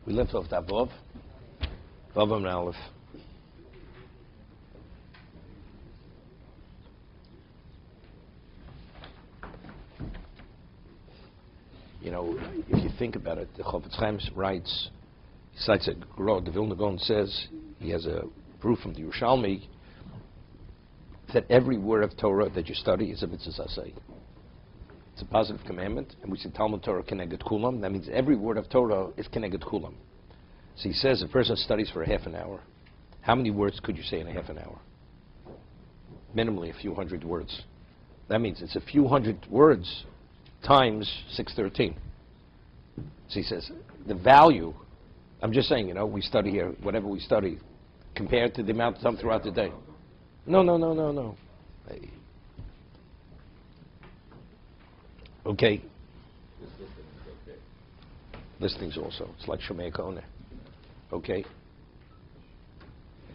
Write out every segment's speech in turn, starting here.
We left off that Vav. Vav and Aleph. You know, if you think about it, the Chofetz Chaim writes, he cites the Vilna Gaon says, he has a proof from the Yerushalmi, that every word of Torah that you study is a mitzvah asay. It's a positive commandment, and we say Talmud Torah keneged kulam. That means every word of Torah is keneged kulam. So he says a person studies for a half an hour. How many words could you say in a half an hour? Minimally a few hundred words. That means it's a few hundred words times 613. So he says the value, I'm just saying, you know, we study here, whatever we study, compared to the amount of time throughout the day. No. Okay. Listening's also. It's like Shomei Kone. Okay.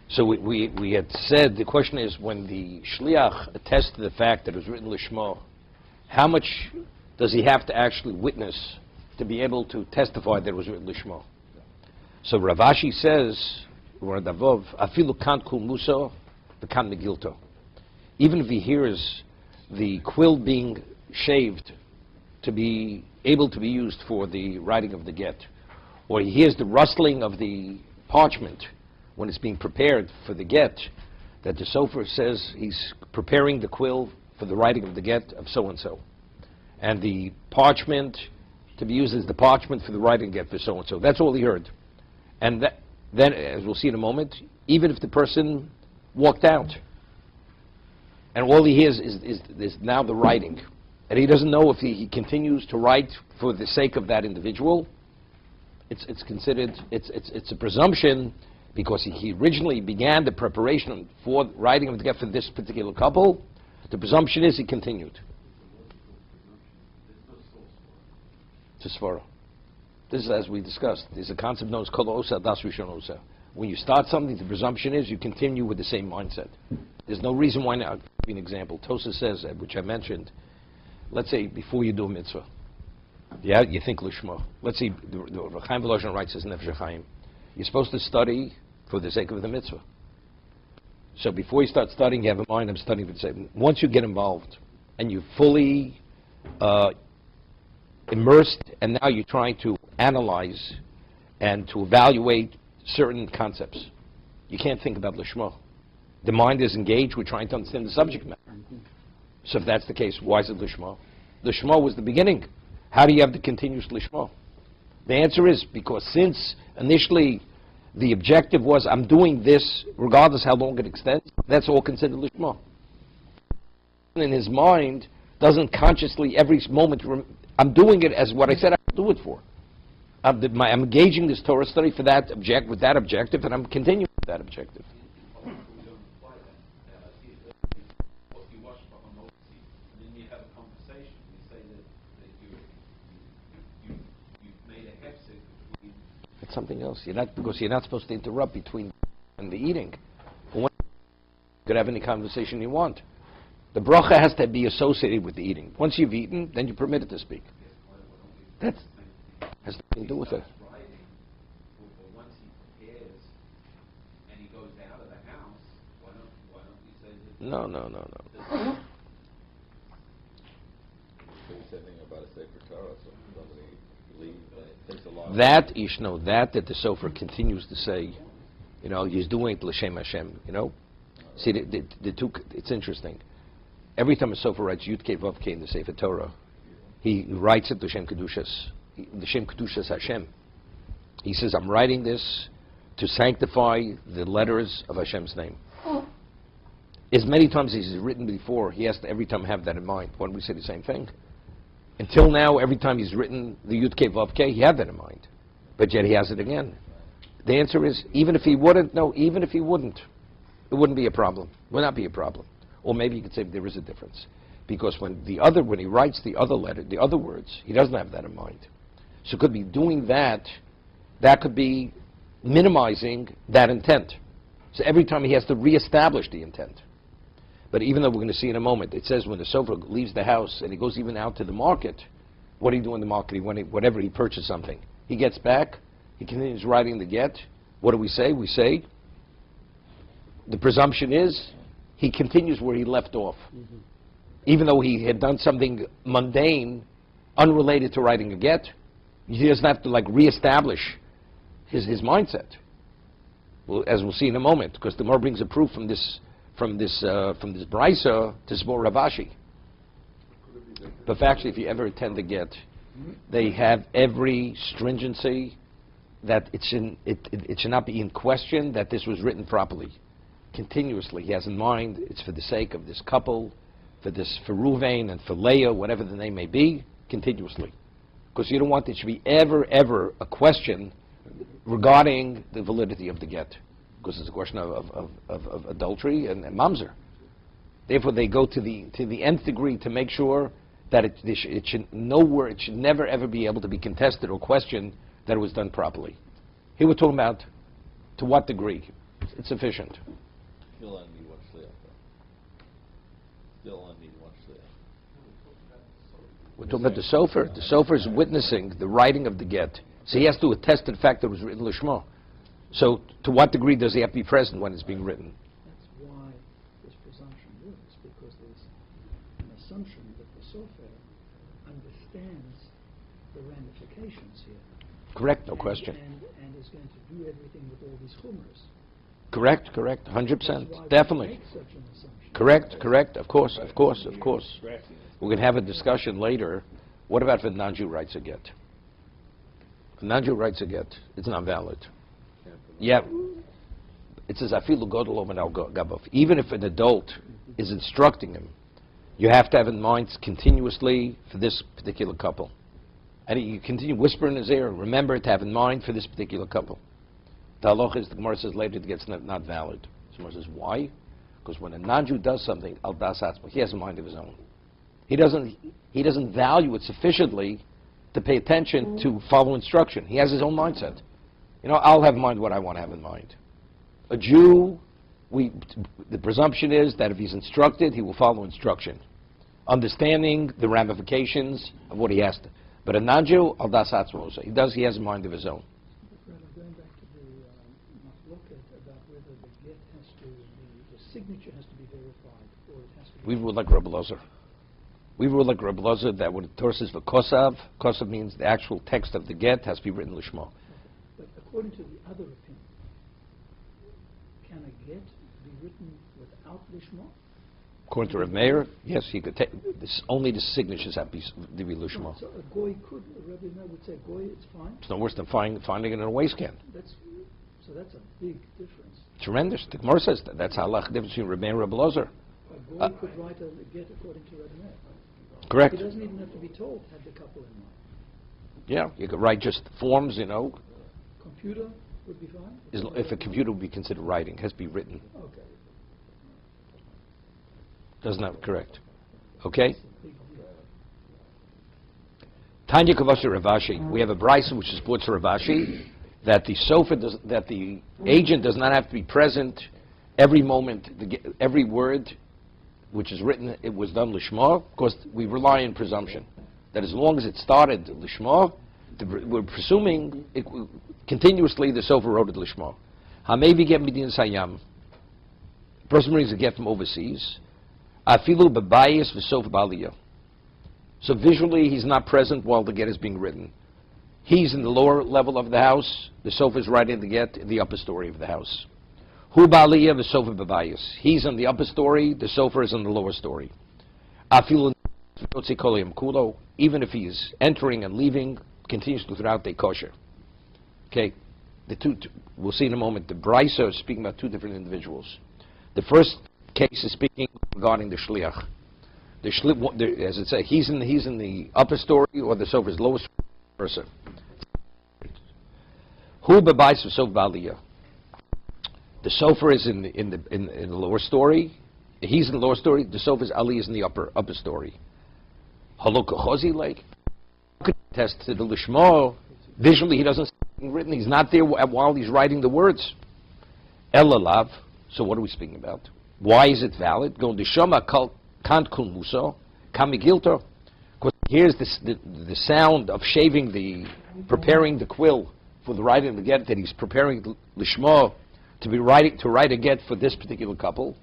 So we had said, the question is, when the Shliach attests to the fact that it was written Lishma, how much does he have to actually witness to be able to testify that it was written Lishma? So Rav Ashi says, Afilu kant kul musa, v'kan megilto. Even if he hears the quill being shaved to be able to be used for the writing of the get, or he hears the rustling of the parchment when it's being prepared for the get, that the sofer says he's preparing the quill for the writing of the get of so-and-so. And the parchment to be used as the parchment for the writing get for so-and-so. That's all he heard. And then, as we'll see in a moment, even if the person walked out, and all he hears is now the writing, and he doesn't know if he continues to write for the sake of that individual, it's considered, it's a presumption, because he originally began the preparation for writing of the get for this particular couple. The presumption is he continued. It's a svara. This is, as we discussed, there's a concept known as kol osa das rishon osa. When you start something, the presumption is you continue with the same mindset. There's no reason why not. I'll give you an example. Tosa says, which I mentioned, let's say before you do a mitzvah, yeah, you think lishma. Let's see, the Chaim Volozhin writes as Nefesh Chaim. You're supposed to study for the sake of the mitzvah. So before you start studying, you have in mind, I'm studying for the sake. Once you get involved and you fully immersed, and now you're trying to analyze and to evaluate certain concepts, you can't think about lishma. The mind is engaged. We're trying to understand the subject matter. So if that's the case, why is it lishma? Lishma was the beginning. How do you have the continuous lishma? The answer is because since initially the objective was I'm doing this regardless how long it extends, that's all considered lishma. In his mind, doesn't consciously every moment, I'm doing it as what I said I would do it for. I'm engaging this Torah study for that with that objective, and I'm continuing with that objective. It's something else. Because you're not supposed to interrupt between and the eating. But when you could have any conversation you want. The bracha has to be associated with the eating. Once you've eaten, then you're permitted to speak. That has nothing to do with it. Once he prepares and he goes out of the house, why don't you say that? No. So you said something about a sacred Torah, so somebody leaves, it takes a long That, you should know, that the sofer continues to say, you know, he's doing it l'shem Hashem, you know. See, the two, it's interesting. Every time a sofer writes Yud Kei Vav Kei in the Sefer Torah, he writes it l'shem kedushas, l'shem kedushas Hashem. He says, I'm writing this to sanctify the letters of Hashem's name. As many times as he's written before, he has to every time have that in mind. Why don't we say the same thing? Until now, every time he's written the Yud Kei Vav Kei, he had that in mind. But yet he has it again. The answer is, even if he wouldn't, it wouldn't be a problem. It would not be a problem. Or maybe you could say there is a difference. Because when he writes the other letter, the other words, he doesn't have that in mind. So it could be doing that could be minimizing that intent. So every time he has to reestablish the intent. But even though we're going to see in a moment, it says when the sofer leaves the house and he goes even out to the market, what do you do in the market? Whenever he purchases something, he gets back, He continues writing the get. What do we say? We say the presumption is he continues where he left off. Even though he had done something mundane, unrelated to writing a get, he doesn't have to reestablish his mindset. Well, as we'll see in a moment, because the Gemara brings a proof from this brisa to support Rav Ashi. But actually, if you ever attend the get, they have every stringency that it should not be in question that this was written properly. Continuously, he has in mind it's for the sake of this couple, for Ruvain and for Leah, whatever the name may be, continuously. Because you don't want there to be ever a question regarding the validity of the get. Because it's a question of adultery and mamzer. Therefore, they go to the nth degree to make sure that it should never ever be able to be contested or questioned that it was done properly. Here we're talking about to what degree it's sufficient. Still on me one shliach. Still on me one shliach. We're talking about the sofer. The sofer is witnessing the writing of the get. So he has to attest to the fact that it was written lishma. So to what degree does he have to be present when it's being written? That's why this presumption works, because there's an assumption that the sofer understands the ramifications here. Correct, no question. And is going to do everything with all these chumras. Correct, 100%, definitely. Correct, of course. We're going to have a discussion later. What about if a non-Jew writes a get? If a non-Jew writes a get, it's not valid. Yeah, it says afilu godol omen al gabov. Even if an adult is instructing him, you have to have in mind continuously for this particular couple. And you continue whispering in his ear, remember to have in mind for this particular couple. The halacha is, the Gemara says later, it gets not valid. The Gemara says, why? Because when a non-Jew does something, al das atzma, he has a mind of his own. He doesn't value it sufficiently to pay attention to follow instruction. He has his own mindset. I'll have in mind what I want to have in mind. A Jew, the presumption is that if he's instructed, he will follow instruction, understanding the ramifications of what he has to. But a non-Jew, al das atzma, he has a mind of his own. Going back to the machloket about whether the get has to be, the signature has to be verified, or it has to be... We rule like Rabbi Lozer. That when the Torah says v'kosav, kosav means the actual text of the get has to be written lishma. But according to the other opinion, can a get be written without lishma? According to Rav Meir, yes, he could take. Only the signatures have to be lishma. So a goy could, Rabbi Meir would say, goy, it's fine. It's no worse than finding it in a waste can. So that's a big difference. Tremendous. The Gemara says that's halach difference between Rav Meir and Rabbi Lozer. A goy could write a get according to Rabbi Meir. Correct. He doesn't even have to be told, have the couple in mind. Yeah, you could write just forms, Computer would be fine? If a computer would be considered writing, it has to be written. Okay. Doesn't have correct. Okay? Big deal. Tanya Kavasha Ravashi. We have a brisa which supports Ravashi that the agent does not have to be present every moment, every word which is written, it was done lishma. Of course, we rely on presumption that as long as it started lishma, we're presuming continuously the sofer wrote it lishma. Hamevi get midin sayam. Person brings a get from overseas. Afilu bebayis v'sofer b'aliyah. So visually, he's not present while the get is being written. He's in the lower level of the house. The sofer is writing the get in the upper story of the house. Hu ba'aliyah v'sofer bebayis. He's in the upper story. The sofer is in the lower story. Afilu kulo. Even if he is entering and leaving continuously throughout the kosher. Okay, we'll see in a moment. The brisa is speaking about two different individuals. The first case is speaking regarding the shliach. As it says, he's in the upper story, or the sofer is lowest person. Who bebayis v'sofer ba'aliyah? The sofer is in the lower story. He's in the lower story. The sofer is Ali is in the upper story. Halokachozi like could attest to the lishma. Visually, he doesn't see anything written. He's not there while he's writing the words. Elalav. So what are we speaking about? Why is it valid? Going to shama kant kun muso kamigilto. Because here's the sound of preparing the quill for the writing of the get, that he's preparing lishma to write a get for this particular couple,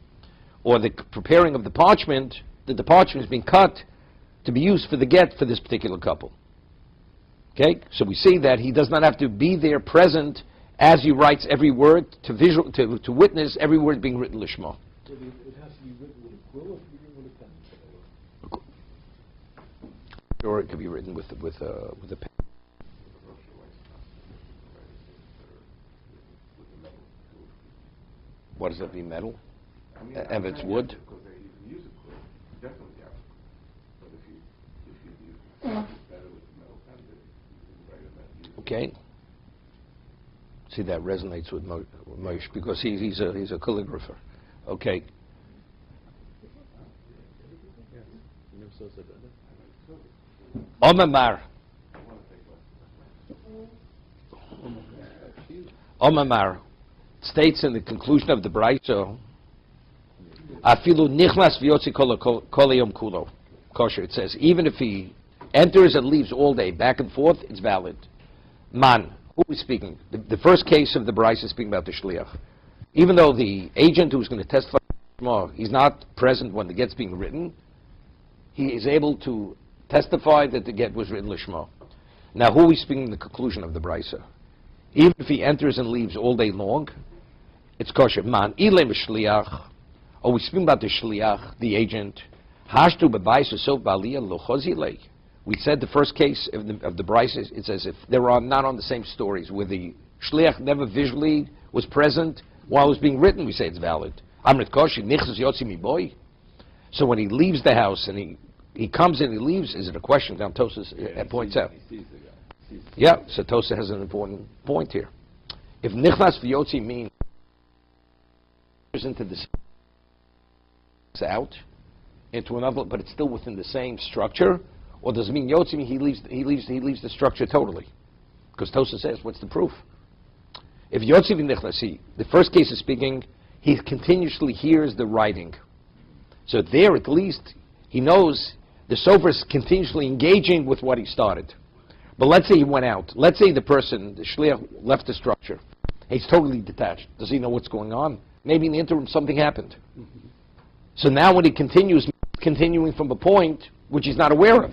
or the preparing of the parchment, that the parchment is being cut to be used for the get for this particular couple. Okay, so we see that he does not have to be there present as he writes every word to witness every word being written lishma. It has to be written with a quill, or it can be written with a pen. Or it could be written with a pen. What does that mean, metal? I mean, If it's wood? Because they even use a quill. Definitely have a quill. But if you use it's better with the metal pen, then you can write it that easily. Okay. See, that resonates with Moshe because he's a calligrapher. Okay. Omamar. Omamar states in the conclusion of the Brayso, Afilu nichnas v'yotzi kol yom kulo. Kosher. It says even if he enters and leaves all day, back and forth, it's valid. Man, who is speaking? The first case of the Brayso is speaking about the shliach. Even though the agent who's going to testify, he's not present when the get's being written, he is able to testify that the get was written lishma. Now, who is speaking in the conclusion of the Brayso? Even if he enters and leaves all day long, it's kosher. Man, ilem shliach. Or we speak about the shliach, the agent. Hashtu bebayis so baliyah lo chozilei. We said the first case of the Brayso, it's as if they were not on the same stories, where the shliach never visually was present while it was being written. We say it's valid. Amrit kosher nichzas yotzi mi boy. So when he leaves the house and he comes in, he leaves. Is it a question? Down Tosas points out. He sees the guy. Yeah, so Tosa has an important point here. If nichnas v'yotzi means into this out into another, but it's still within the same structure, or does it mean yotzi mean he leaves the structure totally? Because Tosa says, what's the proof? If yotzi v'nichnasi, the first case is speaking, he continuously hears the writing. So there, at least, he knows the sofer is continuously engaging with what he started. But let's say he went out. Let's say the person, the shliach, left the structure. He's totally detached. Does he know what's going on? Maybe in the interim something happened. So now when he continuing from a point which he's not aware of.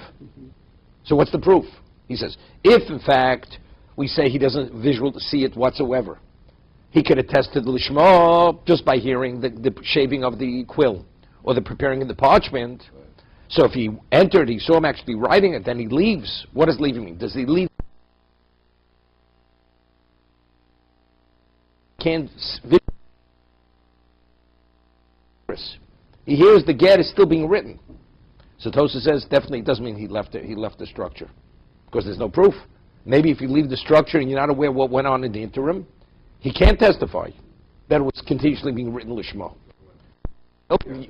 So what's the proof? He says, if in fact we say he doesn't visually see it whatsoever, he could attest to the lishma just by hearing the shaving of the quill or the preparing of the parchment. So if he entered, he saw him actually writing it, then he leaves. What does leaving mean? Does he leave? Can't. He hears the get is still being written. So Tosa says definitely it doesn't mean he left the structure, because there's no proof. Maybe if you leave the structure and you're not aware what went on in the interim, he can't testify that it was continuously being written lishma.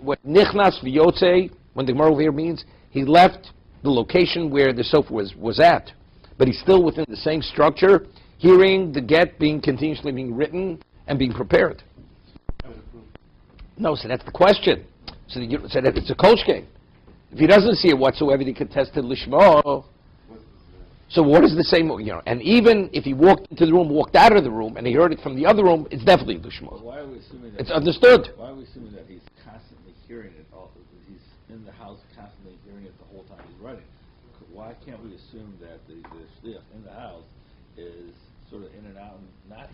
What nichnas v'yotze, when the Gemara over here means, he left the location where the sofa was at, but he's still within the same structure, hearing the get continuously being written and being prepared. No, so that's the question. So that it's a kolshke. If he doesn't see it whatsoever, he could test it lishma. So what is the same? And even if he walked into the room, walked out of the room, and he heard it from the other room, it's definitely lishma. Why are we assuming that? It's understood. Why are we assuming that he's constantly hearing it? He's in the house constantly hearing it the whole time he's writing. Why can't we assume that the shliach in the house is sort of in and out and not?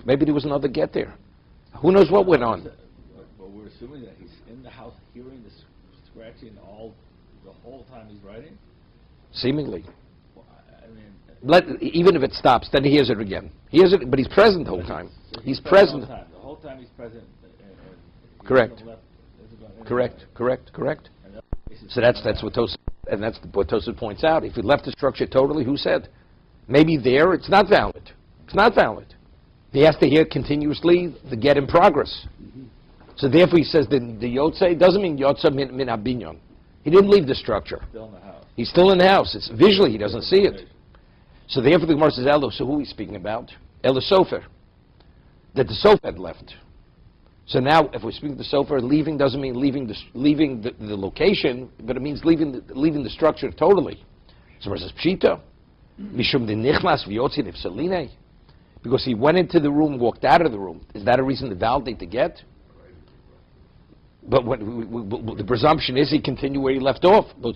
Maybe there was another get there. Who knows what went on? But we're assuming that he's in the house hearing the scratching the whole time he's writing. Seemingly. Well, I mean, even if it stops, then he hears it again. He hears it, but he's present the whole time. So He's present. The whole time he's present. And Correct. Correct. So that's what Tosa, and that's what Tosa points out. If he left the structure totally, who said? Maybe there it's not valid. It's not valid. He has to hear continuously the get in progress. So therefore he says the yotze doesn't mean yotze min abinyon. He didn't leave the structure. Still in the house. He's still in the house. It's visually he doesn't see it. So therefore the Gemara says Elo. So who are we speaking about? Elo sofer. That the sofer had left. So now if we're speaking of the sofer, leaving doesn't mean leaving the location, but it means leaving the structure totally. So it says pshita. Mishum de nichlas v'yotzi nifsaline. Because he went into the room, walked out of the room. Is that a reason to validate the get? But the presumption is he continued where he left off. We're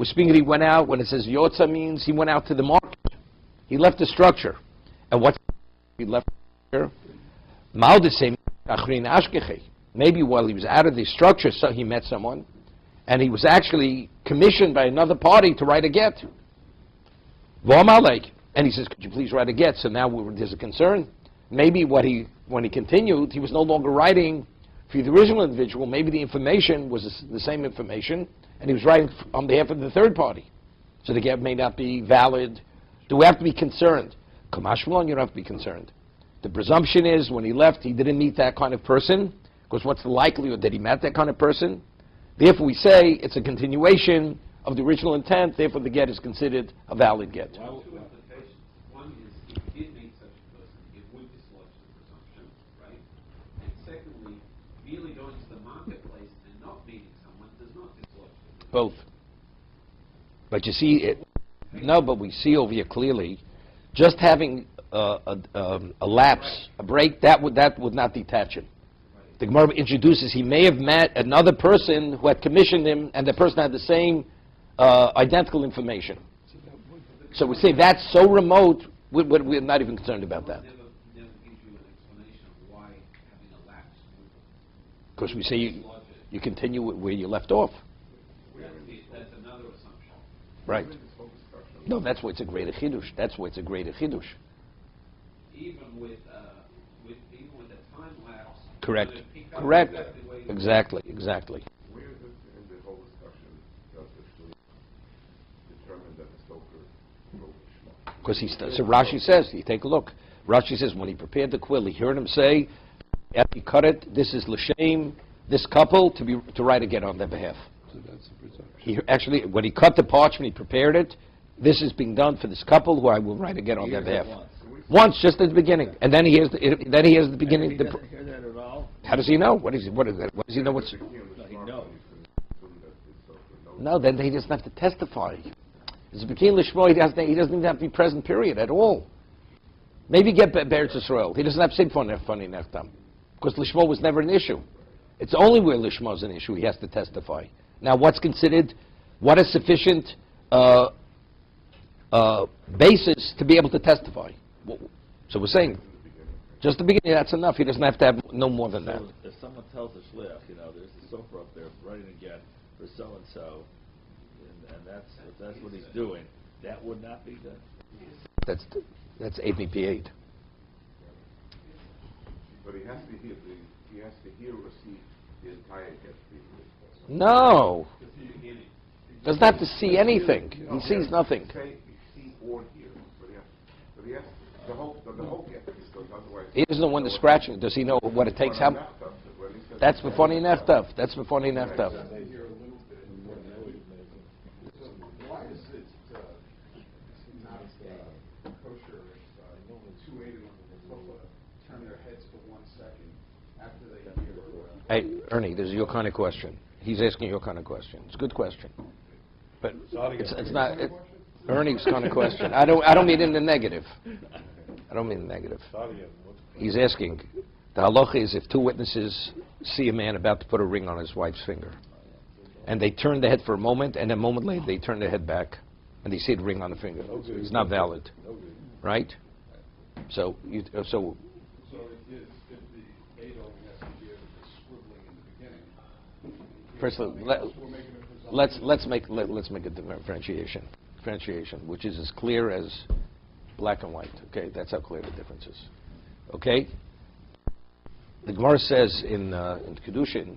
speaking that he went out. When it says yotza means he went out to the market. He left the structure. And what he left here? Maybe while he was out of the structure, so he met someone, and he was actually commissioned by another party to write a get. And he says, could you please write a get? So now there's a concern. Maybe when he continued, he was no longer writing for the original individual. Maybe the information was the same information, and he was writing on behalf of the third party. So the get may not be valid. Do we have to be concerned? Kamashmalon, you don't have to be concerned. The presumption is when he left, he didn't meet that kind of person, because what's the likelihood that he met that kind of person? Therefore, we say it's a continuation of the original intent, therefore the get is considered a valid get. Two implications. One is if he did meet such a person, it would dislodge the presumption, right? And secondly, merely going to the marketplace and not meeting someone does not dislodge the presumption. Both. But you see, but we see over here clearly, just having a lapse, a break, that would not detach him. The Gemara introduces he may have met another person who had commissioned him, and the person had the same identical information. So we say that's so remote, we're not even concerned about that. Never gives you an explanation of why having a lapse would Because we say you continue where you left off. That's another assumption. Right. No, that's why it's a greater chidush. That's why it's a greater chidush. Even with a time lapse. Correct. you would pick up Correct. exactly where you- Exactly. Where is it in the whole discussion does the shliach determine that the stoker wrote the shema? Because so Rashi says, you take a look. Rashi says when he prepared the quill, he heard him say, after he cut it, this is l'shem, this couple to write a get on their behalf. So that's the presumption. He actually, when he cut the parchment, he prepared it. This is being done for this couple who I will write a get on their behalf. Once, just at the beginning, and then he hears the beginning. He doesn't hear that at all. How does he know? What is that? What does he know? What's No, he knows. no? Then he doesn't have to testify. It's a Bekin Lishmo. He doesn't even have to be present. Period. At all. Maybe get Beretz Yisrael. He doesn't have to say funny neftam, because Lishmo was never an issue. It's only where Lishmo is an issue he has to testify. Now, what's considered? What is sufficient basis to be able to testify? So we're saying, just the beginning, that's enough. He doesn't have to have no more than that. So if someone tells the shliach, there's the sofer up there writing again for so and so, and that's what he's doing, that would not be the. That's 8BP8. But he has to hear or see the entire get. No. Doesn't have to see anything. He sees nothing. Say see or hear, but he has the whole get, because otherwise. He doesn't know when to scratch it. Does he know what it takes? How? That's before he neftav. That's before he neftav. Why is it not kosher if two Eidim turn their heads for 1 second after they hear? Hey, Ernie, this is your kind of question. He's asking your kind of question. It's a good question, but it's not Ernie's kind of question. I don't mean in the negative. I don't mean in the negative. He's asking. The halacha is if two witnesses see a man about to put a ring on his wife's finger, and they turn their head for a moment, and a moment later they turn their head back, and they see the ring on the finger. It's not valid, right? So So it is if the Eidim has to give the scribbling in the beginning. First, We're making a presumption. let's make a differentiation, which is as clear as black and white. Okay, that's how clear the difference is. Okay. The Gemara says in Kedushin,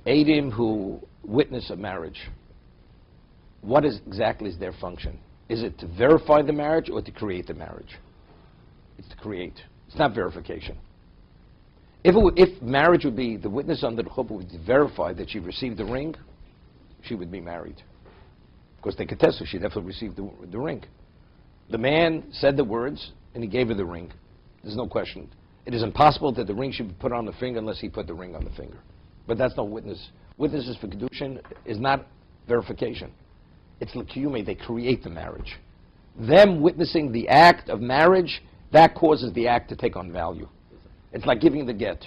Eidim who witness a marriage, what exactly is their function? Is it to verify the marriage or to create the marriage? It's to create. It's not verification. If marriage would be, the witness under the chuppah would verify that she received the ring, she would be married. Because they could test her, she definitely received the ring. The man said the words, and he gave her the ring. There's no question. It is impossible that the ring should be put on the finger unless he put the ring on the finger. But that's no witness. Witnesses for Kedushin is not verification. It's l'kiyume, they create the marriage. Them witnessing the act of marriage, that causes the act to take on value. It's like giving the get.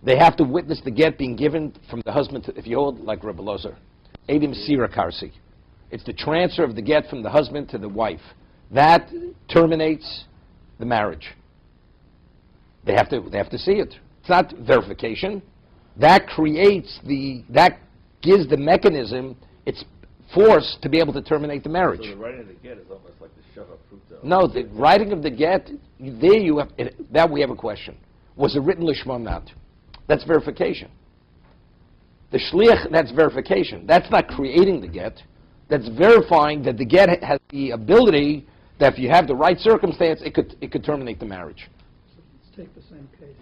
They have to witness the get being given from the husband to, if you hold like Rebbe Lozer, Edim Sira Karsi. It's the transfer of the get from the husband to the wife. That terminates the marriage. They have to see it. It's not verification. That gives the mechanism its force to be able to terminate the marriage. So the writing of the get is almost like the shove up fruit dough. No, the writing of the get, there you have, that we have a question. Was it written lishma not? That's verification. The shliach, that's verification. That's not creating the get. That's verifying that the get has the ability that if you have the right circumstance, it could terminate the marriage. So let's take the same case.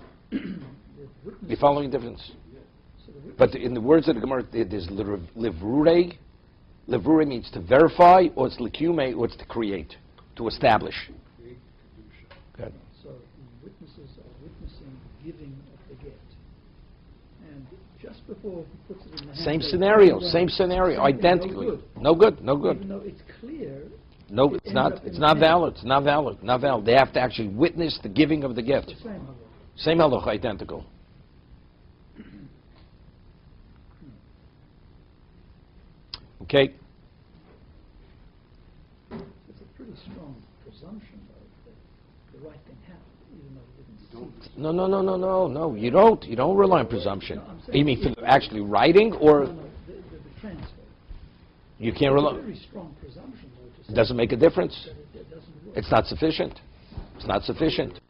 You following the difference? So the But in the words of the Gemara, there's livrure. Livrure means to verify, or it's likyume, or it's to create, to establish. Good. So the witnesses are witnessing the giving of the get. And just before he puts it in the hands Same of scenario, the same scenario, same thing, identically. No good, no Even good. though it's clear. No, it it's ends not. up in It's the not hand. valid. It's not valid. Not valid. They have to actually witness the giving of the gift. The same halach. Same halach, identical. Okay. It's a pretty strong presumption, though, that the right thing happened, even though it didn't see it. No. You don't. You don't rely on presumption. No, I'm saying You mean for actually writing, or No, the transfer. you can't It's a rely? very strong presumption, though, to say It doesn't make a difference. that it doesn't work. It's not sufficient. It's not sufficient.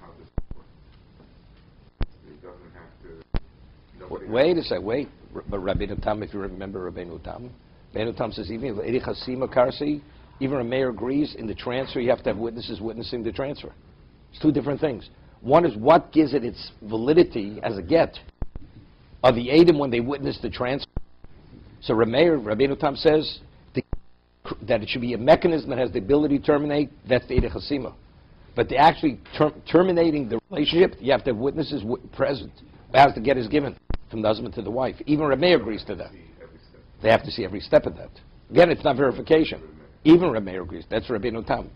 How does it work? It doesn't have to. nobody Wait a second. Wait. But Rabbeinu Tam, if you remember Rabbeinu Tam says even if Chasima Karsi, even a mayor agrees in the transfer, you have to have witnesses witnessing the transfer. It's two different things. One is what gives it its validity as a get. Are the Edom when they witness the transfer? So Rabbeinu Tam says that it should be a mechanism that has the ability to terminate. That's the Eidei Chasima. But the actually terminating the relationship, you have to have witnesses present as the get is given from the husband to the wife. Even Rameh agrees to that. They have to see every step of that. Again, it's not verification. Even Rameh agrees. That's Rabbeinu Tam.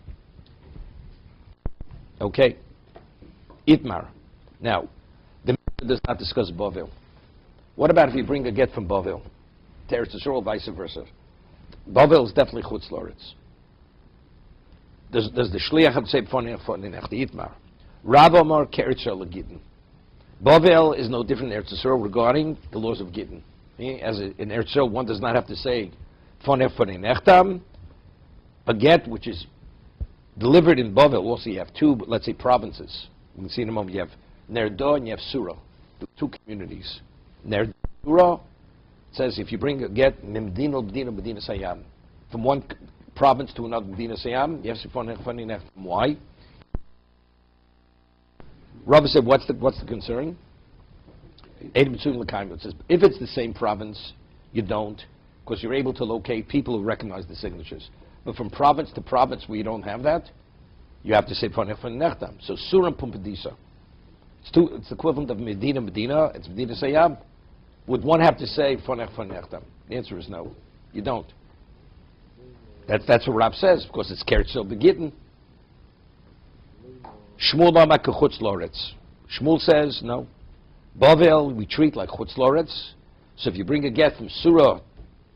Okay. Itmar. Now, the Mishnah does not discuss Bavel. What about if you bring a get from Bavel? Teretz Yisrael, vice versa. Bavel is definitely Chutz Loretz. Does the Shliach have to say Pfonech the Itmar? Rav Amar Keretz Gitten. Bavel is no different than Eretz Yisrael regarding the laws of Gitten. As in Eretz Yisrael, one does not have to say Fonech. A get which is delivered in Bavel, also you have two, let's say, provinces. We can see in a moment, you have Nerdo and you have Sura, two communities. Nerdo, Sura, it says if you bring a get, Medina Sayam, from one province to another Medina Sayam, you have to Fonech. Why? Rabbi said, what's the concern? It says, if it's the same province, you don't, because you're able to locate people who recognize the signatures. But from province to province where you don't have that, you have to say Fonech Nechtam. So Suram Pumpadisa. It's the equivalent of Medina, it's Medina Sayab. Would one have to say Fonech Nechtam? The answer is no. You don't. That's what Rab says, because it's Keretzel Begitten. Shmuel Lamak Chutz Loretz. Shmuel says, no. Bavel, we treat like Chutz Loretz. So if you bring a get from Surah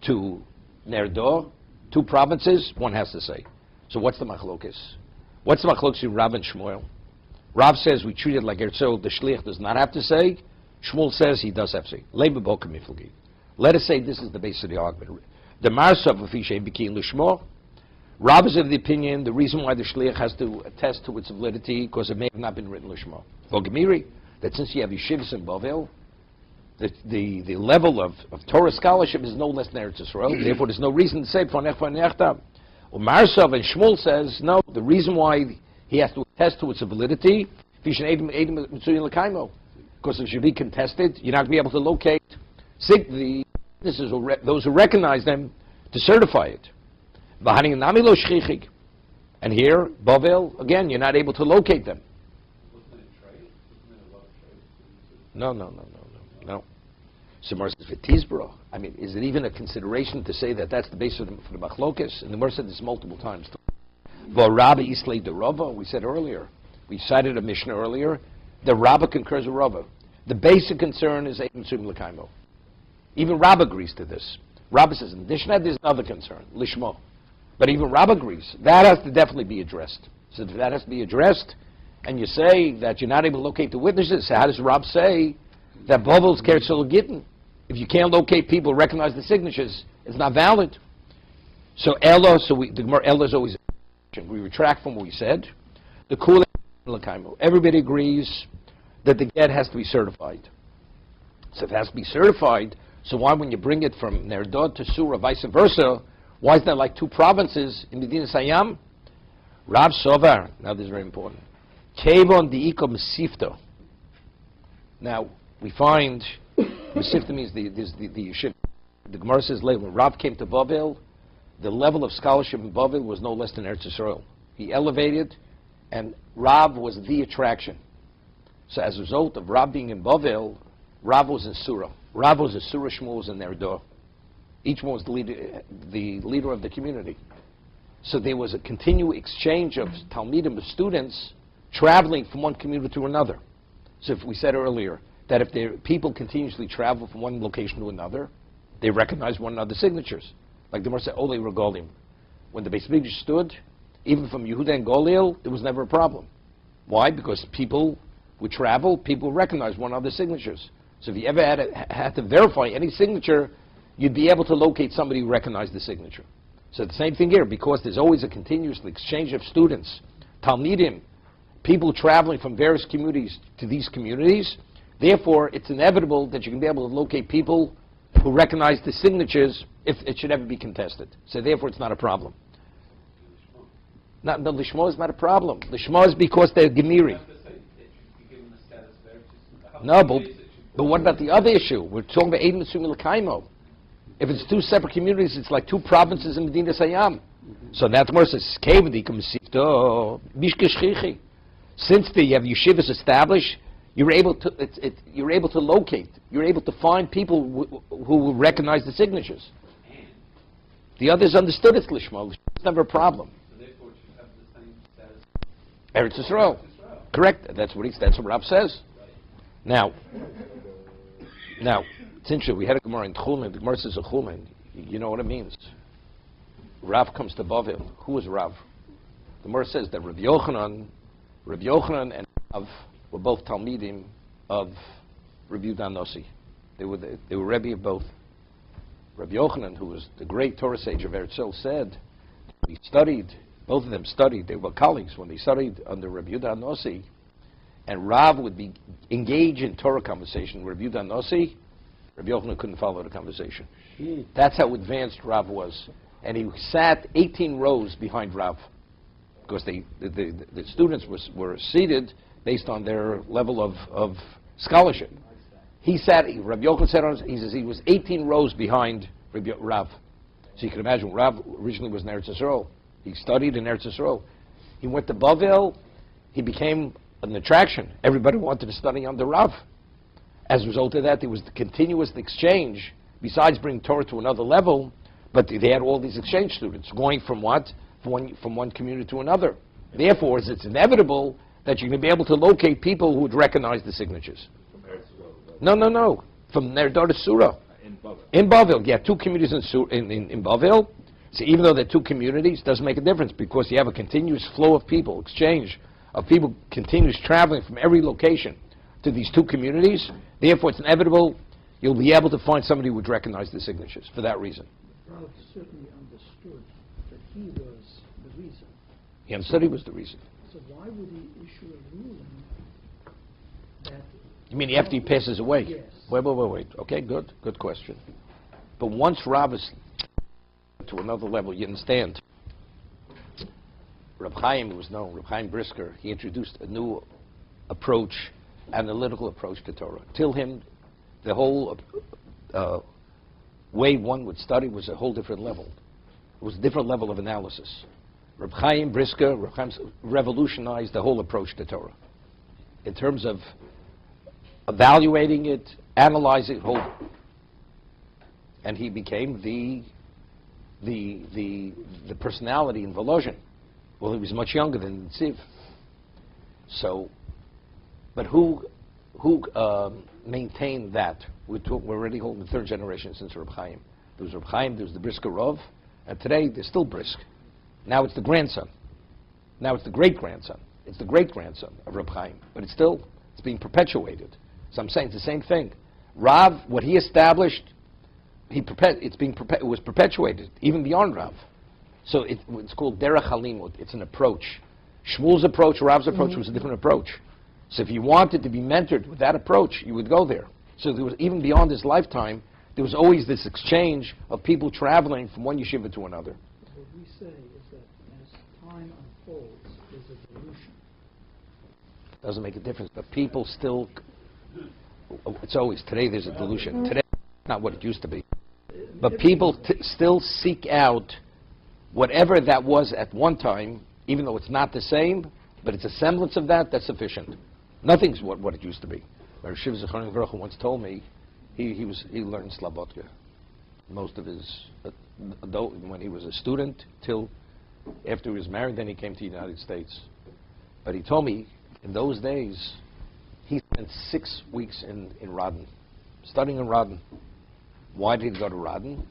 to Nerdo, two provinces, one has to say. So what's the machlokes? What's the machlokes in Rav and Shmuel? Rav says we treat it like Eretzel, the Shliach does not have to say. Shmuel says he does have to say. Let us say this is the base of the argument. The Marsav of Ishay Biki Lishmo. Rav is of the opinion the reason why the Shliach has to attest to its validity because it may have not been written Lishmo. Gemiri, that since you have yeshivas in Bavel, the level of Torah scholarship is no less than Eretz Yisrael. Therefore, there's no reason to say Fonech Nechtam. Marsav and Shmuel says no. The reason why he has to attest to its validity, because it should be contested, you're not going to be able to locate the witnesses, those who recognize them, to certify it. And here, Bavel, again, you're not able to locate them. Wasn't it a trade? Wasn't there a lot of trade? No. So Gemara says, V'tizbro. I mean, is it even a consideration to say that that's the basis for the machlokes? And the Gemara said this multiple times. V'Rabba islay de Rava, we said earlier. We cited a Mishnah earlier. The Rabba concurs with Rava. The basic concern is Eid Mitzvim L'Kaimo. Even Rabba agrees to this. Rabba says, in addition to that, there's another concern, Lishmo. But even Rabba agrees. That has to definitely be addressed. So if that has to be addressed, and you say that you're not able to locate the witnesses, so how does Rab say that Bovel's Kerzol Gitten? If you can't locate people, recognize the signatures, it's not valid. So Ella, the Gemara Ella is always, we retract from what we said. The Kula L'Kaimo. Everybody agrees that the get has to be certified. So if it has to be certified, so why when you bring it from Nerdod to Surah, vice versa, why is that like two provinces in Medina Sayyam? Rav Sovar, now this is very important. Kevon diiko Mesifto. Now, we find, Mesifto means the yeshiva. The Gemara says later, when Rav came to Bavel, the level of scholarship in Bavel was no less than Eretz Yisrael. He elevated, and Rav was the attraction. So as a result of Rav being in Bavel, Rav was in Surah. Rav was in Surah, Shmuel was in Nerdor. Each one was the leader of the community. So there was a continual exchange of Talmidim, of students, traveling from one community to another. So if we said earlier that if people continuously travel from one location to another, they recognize one another's signatures. Like the Gemara said, Ole Regalim. When the Beis Mikdash stood, even from Yehuda and Golil, there was never a problem. Why? Because people would travel, people would recognize one another's signatures. So if you ever had to verify any signature, you'd be able to locate somebody who recognized the signature. So the same thing here, because there's always a continuous exchange of students, Talmidim, people traveling from various communities to these communities, therefore it's inevitable that you can be able to locate people who recognize the signatures if it should ever be contested. So therefore it's not a problem. The Lishmo is not a problem. Lishmo is because they're Gemiri. No, but what about the other issue? We're talking about Eid Mitzvim L'Kaimo. If it's two separate communities, it's like two provinces in Medina Sayyam. So that's more says, since you have yeshivas established, you're able to locate, you're able to find people who recognize the signatures. The others understood it's Lishma. It's never a problem. So therefore it should have the same status. Eretz Yisrael. Correct. That's what Rav says. Right. Now, it's interesting. We had a Gemara in Tchumen. The Gemara says a Tchumen. You know what it means. Rav comes to Bavel. Who is Rav? The Gemara says that Rabbi Yochanan and Rav were both Talmidim of Rabbi Yehuda Nossi. They were Rebbe of both. Rabbi Yochanan, who was the great Torah sage of Eretz Yisrael, said he studied. Both of them studied. They were colleagues when they studied under Rabbi Yehuda Nossi. And Rav would be engaged in Torah conversation. Rabbi Yehuda Nossi, Rabbi Yochanan couldn't follow the conversation. That's how advanced Rav was. And he sat 18 rows behind Rav. Because the students were seated based on their level of scholarship. Rabbi Yochanan sat on, he says he was 18 rows behind Rav. So you can imagine, Rav originally was in Eretz Yisrael. He studied in Eretz Yisrael. He went to Bavel, he became an attraction. Everybody wanted to study under Rav. As a result of that, there was the continuous exchange, besides bringing Torah to another level, but they had all these exchange students going from what? From one community to another. Therefore, it's inevitable that you're going to be able to locate people who would recognize the signatures. From Eretz Yisrael. No. From Nerdor to Surah. In Bavel. In Bavel, yeah, two communities in Bavel. So even though they're two communities, it doesn't make a difference because you have a continuous flow of people, exchange of people, continuous traveling from every location to these two communities. Therefore, it's inevitable you'll be able to find somebody who would recognize the signatures for that reason. Rav certainly understood that he was the reason. He understood he was the reason. So why would he issue a ruling that... You mean after he passes away? Yes. Wait. Okay, good question. But once Rav is to another level, you understand. Reb Chaim was known, Reb Chaim Brisker, he introduced a new approach, analytical approach to Torah. Till him, the whole way one would study was a whole different level. It was a different level of analysis. Reb Chaim Brisker, Reb Chaim revolutionized the whole approach to Torah. In terms of evaluating it, analyzing it, and he became the personality in Volozhin. Well, he was much younger than Tziv. So, but who maintained that? We're already holding the third generation since Reb Chaim. There was Reb Chaim, there was the Brisker Rov, and today they're still brisk. Now it's the grandson. Now it's the great-grandson. It's the great-grandson of Reb Chaim, but it's being perpetuated. So I'm saying it's the same thing. Rav, what he established, it was perpetuated even beyond Rav. So it's called derech halimud. It's an approach. Shmuel's approach, Rav's approach was a different approach. So if you wanted to be mentored with that approach, you would go there. So there was, even beyond his lifetime, there was always this exchange of people traveling from one yeshiva to another. What we say is that as time unfolds, there's a dilution. Doesn't make a difference, but people still, it's always, today there's a dilution. Today, it's not what it used to be. But people still seek out whatever that was at one time, even though it's not the same, but it's a semblance of that, that's sufficient. Nothing's what it used to be. Shiv Zichronim Baruch Hu once told me he learned Slabodka. Most of his, when he was a student, till after he was married, then he came to the United States. But he told me, in those days, he spent 6 weeks in Radin, studying in Radin. Why did he go to Radin?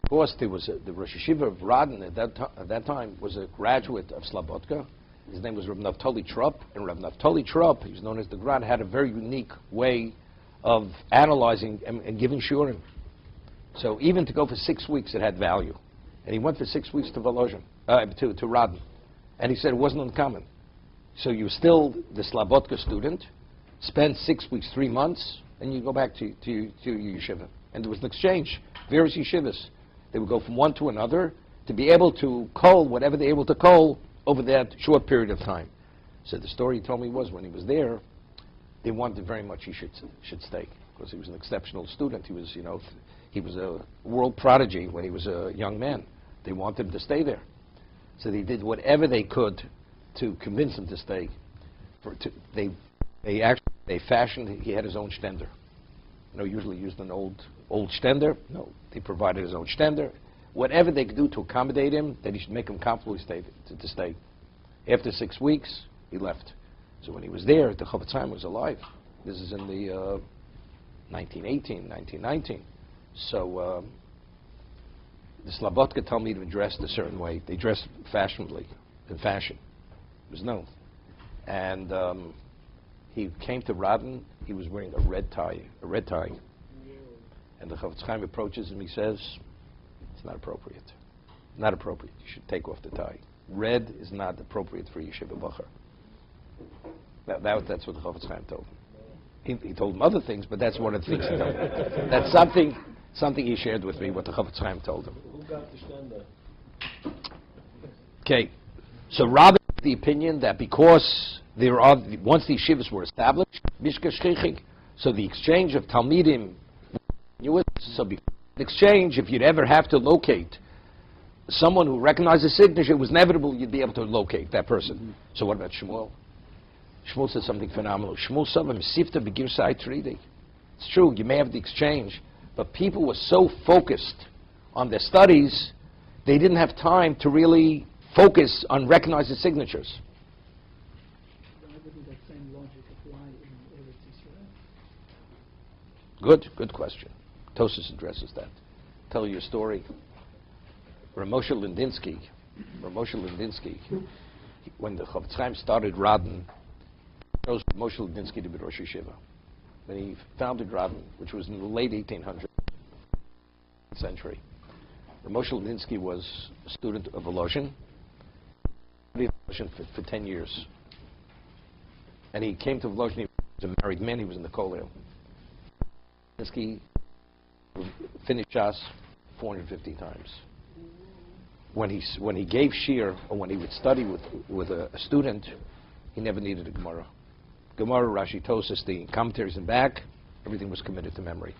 Because there was the Rosh Yeshiva of Radin at that time was a graduate of Slabodka. His name was Reb Naftali Trupp, and Reb Naftali Trupp, he was known as the Gran, had a very unique way of analyzing and giving shurim. So even to go for 6 weeks, it had value. And he went for 6 weeks to Volozhin, to Radin. And he said it wasn't uncommon. So you were still the Slabodka student, spend 6 weeks, 3 months, and you go back to your yeshiva. And there was an exchange, various yeshivas. They would go from one to another to be able to cull whatever they're able to cull over that short period of time. So the story he told me was when he was there, they wanted very much he should stay because he was an exceptional student. He was, he was a world prodigy when he was a young man. They wanted him to stay there. So they did whatever they could to convince him to stay. They fashioned, he had his own stender. Usually used an old stender. No, they provided his own stender. Whatever they could do to accommodate him, that he should make him comfortable to stay. After 6 weeks, he left. So when he was there, the Chofetz Chaim was alive. This is in the 1918, 1919. So the Slabodka Talmudim dressed a certain way. They dressed fashionably, in fashion. It was known. And he came to Radin, he was wearing a red tie. And the Chofetz Chaim approaches him, he says, it's not appropriate. Not appropriate. You should take off the tie. Red is not appropriate for Yeshiva Bacher. That's what the Chofetz Chaim told him. He told him other things, but that's one of the things he told him. That's something he shared with me, what the Chofetz Chaim told him. Who got the stender? Okay. So Rabbi has the opinion that because once these yeshivas were established, Mishka Shchichig, so the exchange of Talmidim, so before the exchange, if you'd ever have to locate someone who recognized the signature, it was inevitable you'd be able to locate that person. Mm-hmm. So what about Shmuel? Shmuel said something phenomenal. Shmuel said, it's true, you may have the exchange, but people were so focused on their studies, they didn't have time to really focus on recognizing signatures. Why wouldn't that same logic apply in Eretz Yisrael? Good question. Tosas addresses that. Tell you a story. Ramosha Lindinsky, when the Chofetz Chaim started Radin, he chose Ramosha Lindinsky to be Rosh Yeshiva. When he founded Radin, which was in the late 1800s century, Ramosha Lindinsky was a student of Volozhin. He studied Volozhin for 10 years. And he came to Volozhin, he was a married man, he was in the Kollel. Lindinsky finished Shas 450 times. When he gave shir, or when he would study with a student, he never needed a Gemara. Gemara, Rashi, Tosas, the commentaries in back, everything was committed to memory.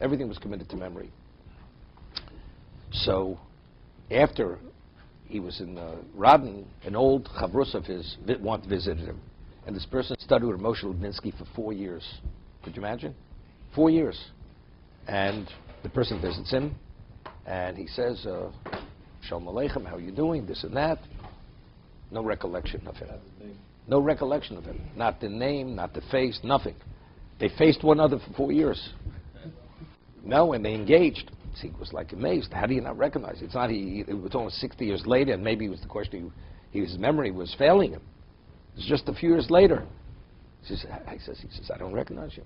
Everything was committed to memory. So, after he was in Radin, an old chavrus of his visited him, and this person studied with Moshe Lubninsky for 4 years. Could you imagine? 4 years. And the person visits him, and he says, Shalom Aleichem, how are you doing, this and that. No recollection of him. No recollection of him. Not the name, not the face, nothing. They faced one another for 4 years. No, and they engaged. He was like amazed. How do you not recognize it? It's not, it was almost 60 years later, and maybe it was the question, his memory was failing him. It's just a few years later. He says, I don't recognize you.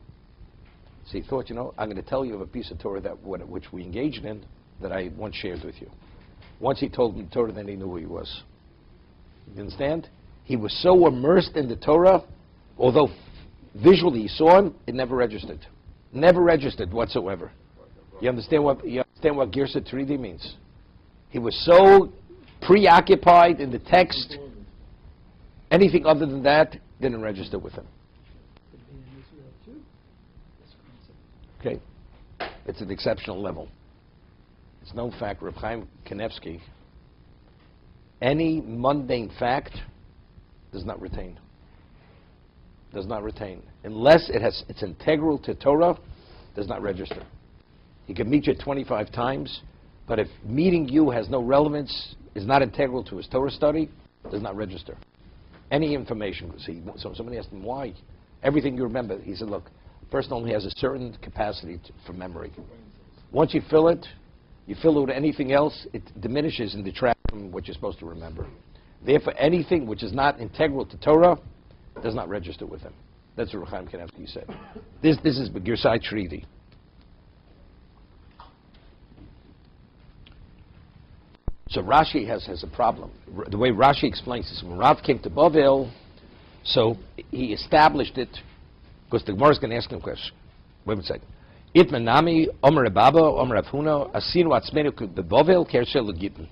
So he thought, I'm going to tell you of a piece of Torah which we engaged in that I once shared with you. Once he told me the Torah, then he knew who he was. You understand? He was so immersed in the Torah, although visually he saw him, it never registered. Never registered whatsoever. You understand what Girsa Tridi means? He was so preoccupied in the text, anything other than that didn't register with him. Could be in Israel too, this concept. Okay? It's an exceptional level. It's known fact, Reb Chaim Kanievsky, any mundane fact does not retain. Does not retain. Unless it's integral to Torah, does not register. He can meet you 25 times, but if meeting you has no relevance, is not integral to his Torah study, does not register. Any information. So somebody asked him why. Everything you remember, he said, look, a person only has a certain capacity for memory. Once you fill it with anything else, it diminishes and detracts from what you're supposed to remember. Therefore, anything which is not integral to Torah does not register with him. That's what Chaim Kanievsky said. This is Girsai Tridi. So Rashi has a problem. The way Rashi explains this, when Rav came to Bavel, so he established it, because the Gemara is going to ask him a question. Wait a second. Itman nami Omer Baba Omer Avhuna Asinu Atzmenu Bavel Kershel Gitten.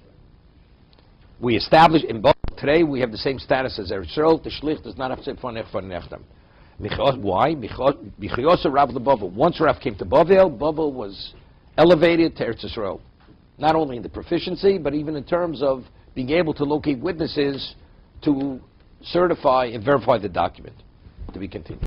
We established in Bavel today we have the same status as Eretz Yisrael. The Shlich does not have to say Nechtam. Why? Because Rav the Bavel. Once Rav came to Bavel, Bavel was elevated to Eretz Yisrael. Not only in the proficiency, but even in terms of being able to locate witnesses to certify and verify the document. To be continued.